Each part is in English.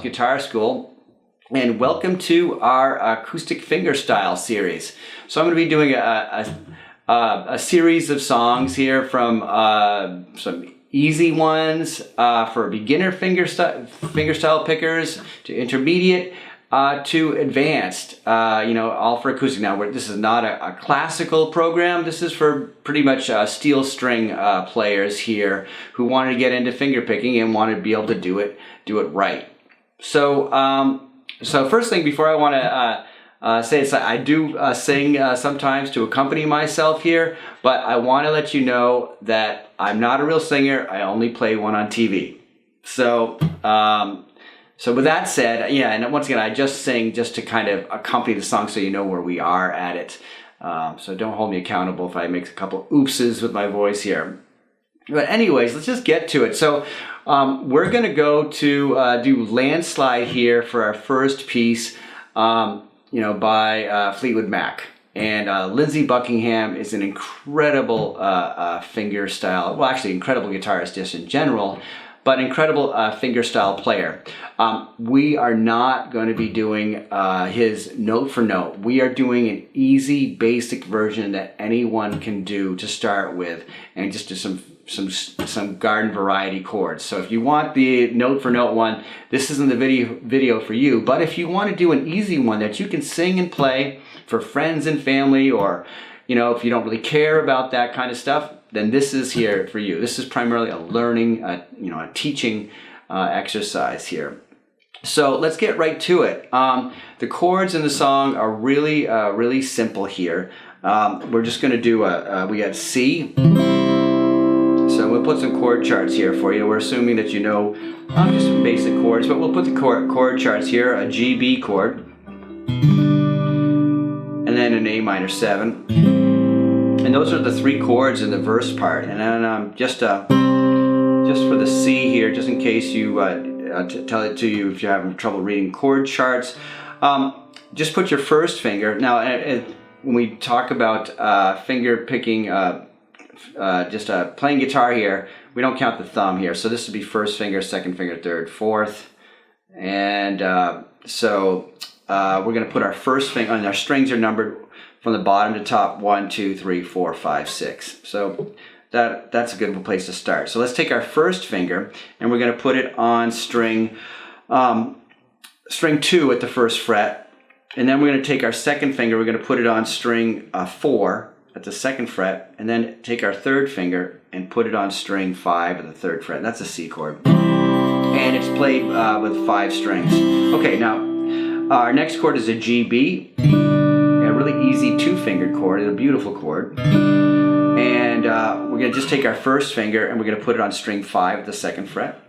Guitar School, and welcome to our acoustic fingerstyle series. So I'm going to be doing a series of songs here from some easy ones for beginner fingerstyle pickers to intermediate to advanced, all for acoustic. Now, this is not a classical program. This is for pretty much steel string players here who wanted to get into fingerpicking and wanted to be able to do it right. So, so first thing, before I want to say this, I do sing sometimes to accompany myself here, but I want to let you know that I'm not a real singer. I only play one on TV. So, so with that said, yeah, and once again, I just sing just to kind of accompany the song so you know where we are at it. So don't hold me accountable if I make a couple oopses with my voice here. But anyways, let's just get to it. So we're going to go to do Landslide here for our first piece, by Fleetwood Mac. And Lindsey Buckingham is an incredible fingerstyle, well, actually incredible guitarist just in general, but incredible fingerstyle player. We are not going to be doing his note for note. We are doing an easy, basic version that anyone can do to start with, and just do some garden variety chords. So if you want the note for note one, this isn't the video for you. But if you want to do an easy one that you can sing and play for friends and family, or if you don't really care about that kind of stuff, then this is here for you. This is primarily a learning, a teaching exercise here. So let's get right to it. The chords in the song are really simple here. We're just going to do we got C. So we'll put some chord charts here for you. We're assuming that you know just some basic chords, but we'll put the chord charts here. A G, B chord, and then an A minor 7. And those are the three chords in the verse part. And then just for the C here, just in case you tell it to you if you're having trouble reading chord charts, just put your first finger. Now, when we talk about finger picking, playing guitar here, we don't count the thumb here. So this would be first finger, second finger, third, fourth. And so we're going to put our first finger, and our strings are numbered from the bottom to top, 1, 2, 3, 4, 5, 6. So that's a good place to start. So let's take our first finger and we're going to put it on string 2 at the first fret, and then we're going to take our second finger, we're going to put it on string 4 at the second fret, and then take our third finger and put it on string 5 at the third fret. That's a C chord, and it's played with 5 strings. Okay, now our next chord is a G, B. A really easy 2-fingered chord, a beautiful chord. And we're going to just take our first finger and we're going to put it on string 5 at the second fret,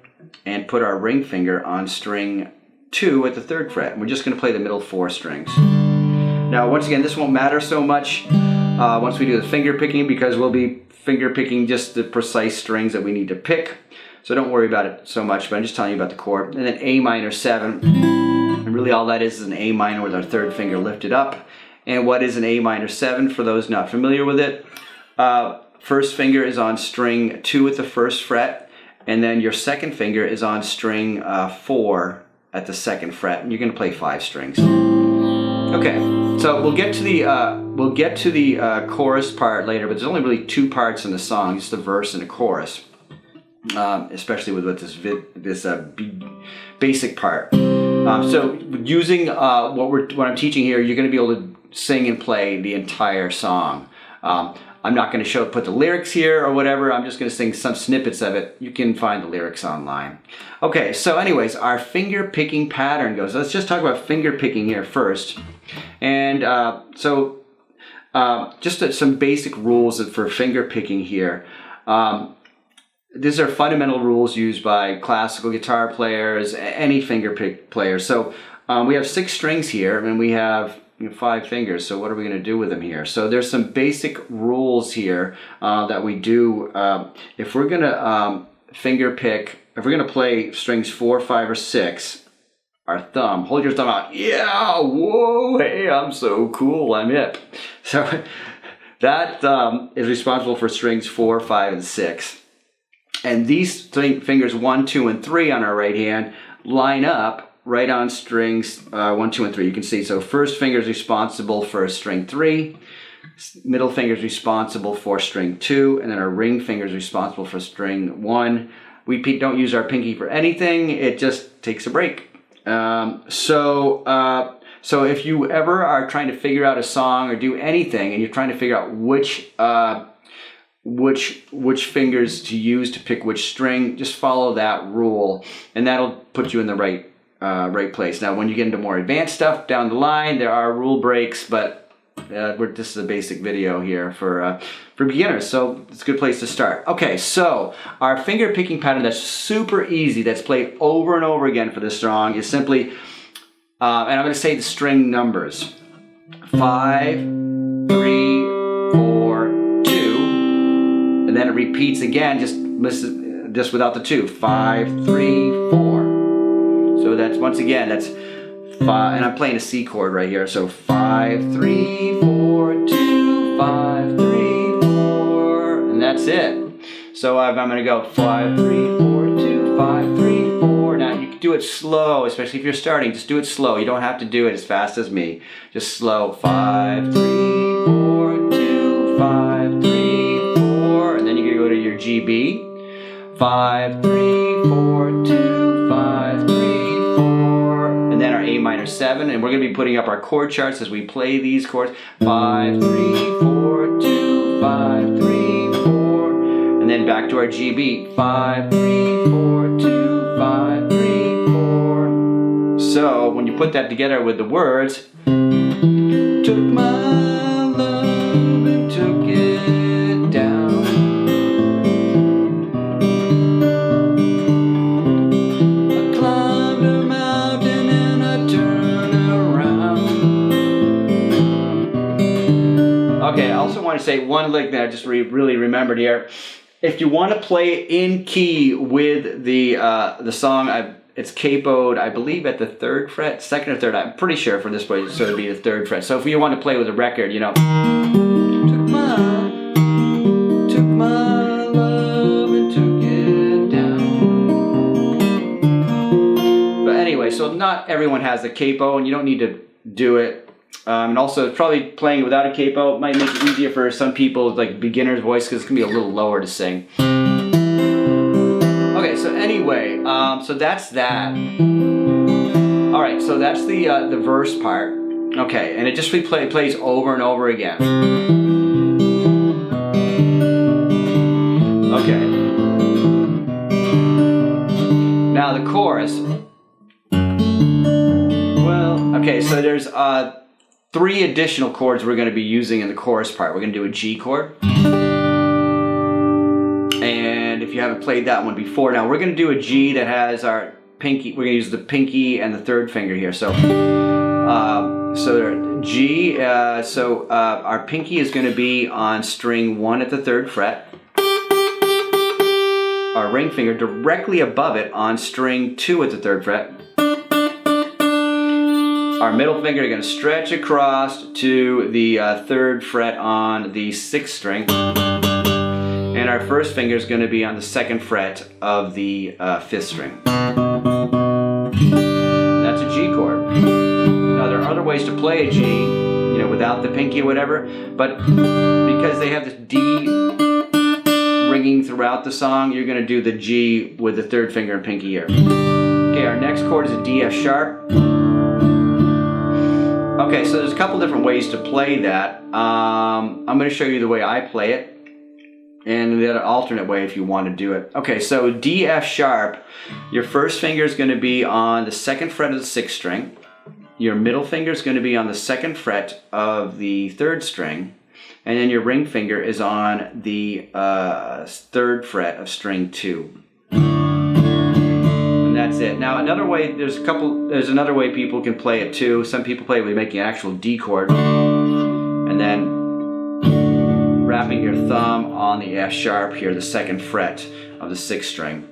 and put our ring finger on string 2 at the third fret. And we're just going to play the middle 4 strings. Now, once again, this won't matter so much once we do the finger picking, because we'll be finger picking just the precise strings that we need to pick. So don't worry about it so much, but I'm just telling you about the chord. And then A minor 7. And really all that is an A minor with our third finger lifted up. And what is an A minor 7 for those not familiar with it? First finger is on string 2 at the first fret, and then your second finger is on string 4 at the second fret, and you're going to play 5 strings. Okay, so we'll get to the chorus part later, but there's only really 2 parts in the song, just the verse and the chorus, especially with this basic part. So using what I'm teaching here, you're going to be able to sing and play the entire song. I'm not going to put the lyrics here or whatever. I'm just going to sing some snippets of it. You can find the lyrics online. Okay, so anyways, our finger picking pattern goes. Let's just talk about finger picking here first. And just some basic rules for finger picking here. These are fundamental rules used by classical guitar players, any finger pick player. So we have 6 strings here, and we have 5 fingers. So what are we going to do with them here? So there's some basic rules here that we do. If we're going to finger pick, if we're going to play strings 4, 5, or 6, our thumb, hold your thumb out. Yeah, whoa, hey, I'm so cool, I'm hip. So that is responsible for strings 4, 5, and 6. And these fingers 1, 2, and 3 on our right hand line up right on strings 1, 2, and 3. You can see, so first finger is responsible for string 3, middle finger is responsible for string 2, and then our ring finger is responsible for string 1. We don't use our pinky for anything, it just takes a break. So if you ever are trying to figure out a song or do anything, and you're trying to figure out which fingers to use to pick which string, just follow that rule, and that'll put you in the right place. Now, when you get into more advanced stuff down the line, there are rule breaks, but this is a basic video here for beginners, so it's a good place to start. Okay, so our finger picking pattern that's super easy, that's played over and over again for this song, is simply, and I'm going to say the string numbers: 5, 3, 4, 2, and then it repeats again, just without the 2. 5, 3, 4. So that's, once again, that's 5, and I'm playing a C chord right here. So 5, 3, 4, 2, 5, 3, 4, and that's it. So I'm going to go 5, 3, 4, 2, 5, 3, 4. Now you can do it slow, especially if you're starting. Just do it slow. You don't have to do it as fast as me. Just slow. 5, 3, 4, 2, 5, 3, 4, and then you're going to go to your GB. 5, 3, 4, 2, 5, 3, 4, and then our A minor 7, and we're going to be putting up our chord charts as we play these chords. 5, 3, 4, 2, 5, 3, 4, and then back to our GB. 5, 3, 4, 2, 5, 3, 4. So when you put that together with the words, took my love and took it down. Okay, I also want to say one lick that I just really remembered here. If you want to play in key with the song, it's capoed, I believe, at the 3rd fret, 2nd or 3rd. I'm pretty sure for this place, so it'd be the 3rd fret. So if you want to play with a record, you know, took my love and took it down. But anyway, so not everyone has a capo, and you don't need to do it. And also, probably playing without a capo might make it easier for some people, like beginner's voice, because it's going to be a little lower to sing. Okay, so anyway, so that's that. All right, so that's the verse part. Okay, and it just plays over and over again. Okay. Now the chorus. Well, okay, so there's 3 additional chords we're going to be using in the chorus part. We're going to do a G chord. And if you haven't played that one before, now we're going to do a G that has our pinky. We're going to use the pinky and the 3rd finger here. So, G. Our pinky is going to be on string 1 at the 3rd fret. Our ring finger directly above it on string 2 at the 3rd fret. Our middle finger is going to stretch across to the 3rd fret on the 6th string. And our first finger is going to be on the 2nd fret of the 5th string. That's a G chord. Now there are other ways to play a G, you know, without the pinky or whatever, but because they have this D ringing throughout the song, you're going to do the G with the 3rd finger and pinky here. Okay, our next chord is a D F sharp. Okay, so there's a couple different ways to play that. I'm going to show you the way I play it, and the alternate way if you want to do it. Okay, so D F sharp, your first finger is going to be on the 2nd fret of the 6th string. Your middle finger is going to be on the 2nd fret of the 3rd string, and then your ring finger is on the 3rd fret of string 2. That's it. Now another way, there's another way people can play it too. Some people play it with making an actual D chord and then wrapping your thumb on the F sharp here, the 2nd fret of the 6th string.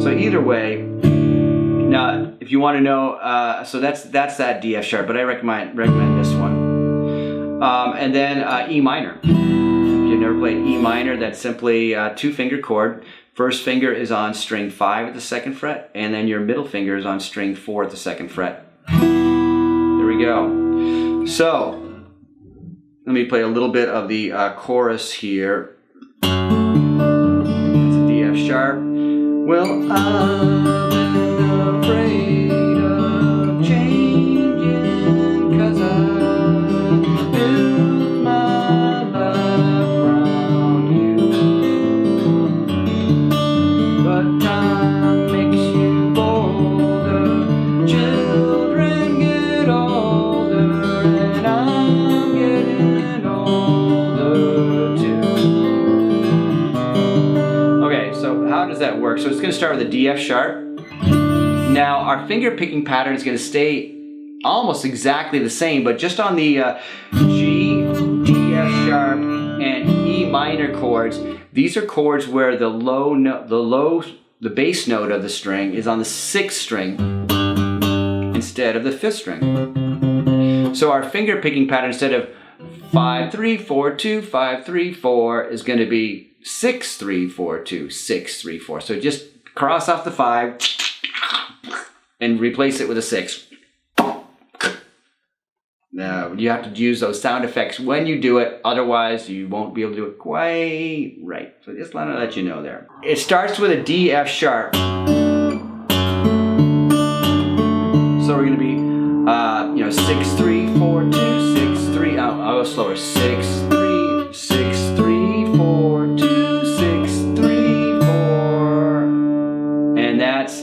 So either way, now if you want to know, so that's that D F sharp, but I recommend this one. And then E minor. If you've never played E minor, that's simply a 2-finger chord, First finger is on string 5 at the 2nd fret, and then your middle finger is on string 4 at the 2nd fret. There we go. So, let me play a little bit of the chorus here. That's a D F sharp. Well, I've been afraid of changing 'cause I built my life around you. But time makes you bolder, children get older, and I'm getting older too. Okay, so how does that work? So it's going to start with a D F sharp. Now our finger picking pattern is going to stay almost exactly the same, but just on the G, D F sharp, and E minor chords. These are chords where the bass note of the string is on the 6th string instead of the 5th string. So our finger picking pattern, instead of 5 3 4 2 5 3 4, is going to be 6 3 4 2 6 3 4. So just cross off the 5 and replace it with a 6. Now, you have to use those sound effects when you do it, otherwise you won't be able to do it quite right. So just want to let you know there. It starts with a D F sharp. So we're going to be, 6 3 4 2 6 3. I'll go slower. 6 3 6 3 4 2 6 3 4. And that's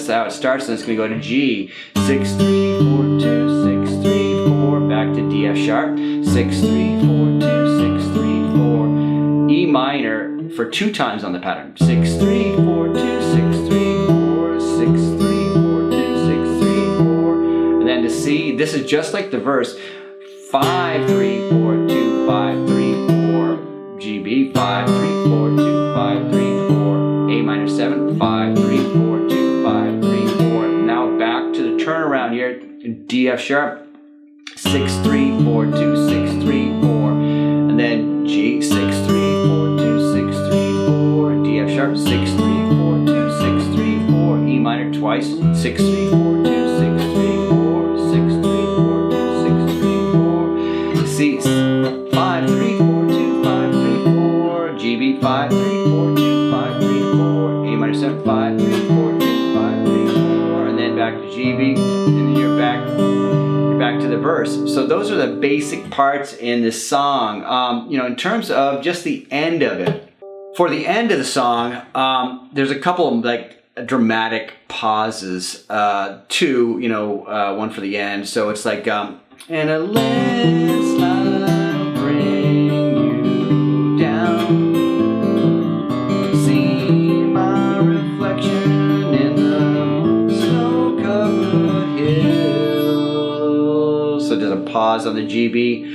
how it starts. And it's going to go to G. 6 3 4 2 6 3 4. Back to D F sharp. 6 3 4 2 6 3 4. E minor for 2 times on the pattern. 6 3 4 2 6 3 4 6 3 4 2 6 3 4. And then to C, this is just like the verse. 5 3 4 2 5 3 4. GB 5 3 4 2 5 3 4. A minor 7 5 3 4 2 5 3 4. Now back to the turnaround here. D F sharp. 6 3 4 2 6 3 4, and then G 6 3 4 2 6 3 4, D F sharp 6 3 4 2 6 3 4, E minor twice 6 3 4 2 6 3 4 6 3 4 2 6 3 4, C 5 3 4 2 5 3 4, GB 5 3 4 2 5 3 4, A minor 7 5 3 4 2 5 3 4, and then back to GB, and then you're back to the verse. So those are the basic parts in this song. In terms of just the end of it, for the end of the song, there's a couple of dramatic pauses. One for the end. So it's like, and a landslide will bring you down. See my reflection in the snow-covered hills. So there's a pause on the GB.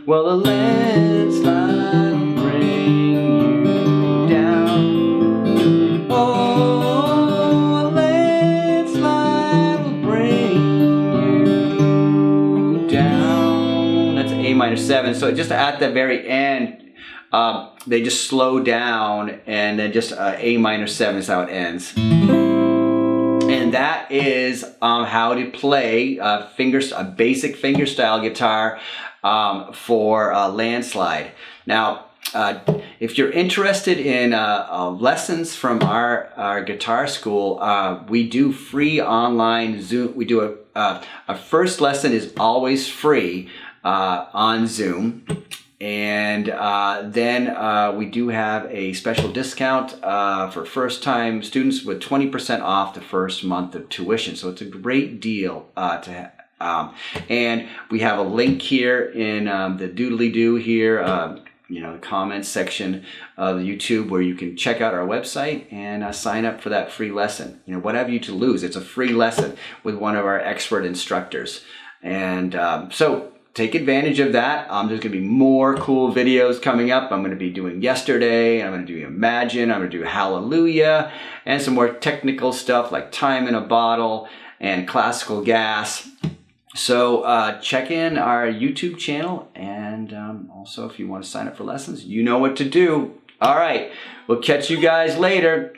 Well, a landslide will bring you down. Oh, a landslide will bring you down. That's A minor 7. So just at the very end, they just slow down, and then just A minor 7 is how it ends. And that is how to play a basic fingerstyle guitar for Landslide. Now, if you're interested in lessons from our guitar school, we do free online Zoom. We do a first lesson is always free on Zoom. And then we do have a special discount for first-time students with 20% off the first month of tuition. So it's a great deal and we have a link here in the doodly-doo here, the comments section of YouTube, where you can check out our website and sign up for that free lesson. What have you to lose? It's a free lesson with one of our expert instructors. And so take advantage of that. There's going to be more cool videos coming up. I'm going to be doing Yesterday, I'm going to do Imagine, I'm going to do Hallelujah, and some more technical stuff like Time in a Bottle and Classical Gas. So check in our YouTube channel, and also if you want to sign up for lessons, you know what to do. All right, we'll catch you guys later.